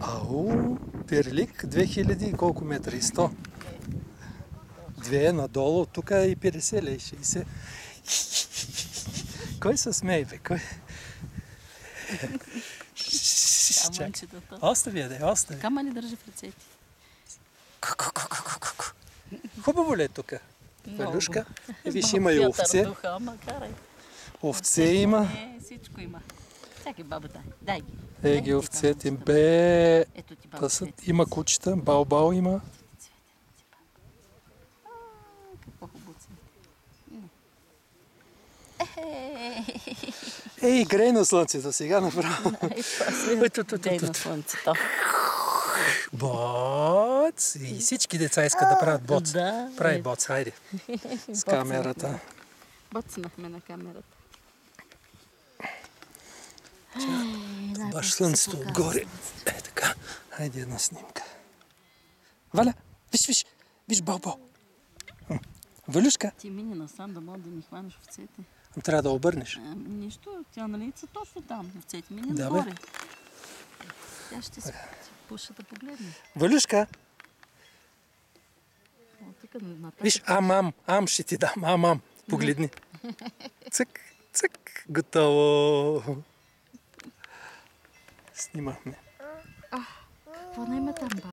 Ау, Пирлик, 2000 и колко метра? И 100. 2 надолу, тук и 50 ли, 60. Кой се смее, бе? Кой? Остави я, да, остави. Камъни държи в ръцете. Хубаво ли е тук? Валюшка? Виж, има и овце. Овце има. Всичко има. Чакай, баба, дай ги. Ги овцете. Бе, Ето ти баба цвете. има кучета, бао има. Какво хубаво цвете. Ей, грей на слънцето, сега направо. Дей на слънцето. Боц! И всички деца искат да правят боц. Да. Прави боц, хайде. С камерата. Боцнахме на камерата. Баш слънцето отгоре. Е така. Хайде една снимка. Валя, виж Бао. Валюшка. Ти мини насам да мога да ми хванеш овцете. Трябва да обърнеш. Нищо, тя нали са точно там, овцете. Мини Да, нагоре. Тя ще се пуша да погледне. Валюшка. Виж, ам ще ти дам, ам. Погледни. Цък, готово. Снимахме. Какво не има там, ба?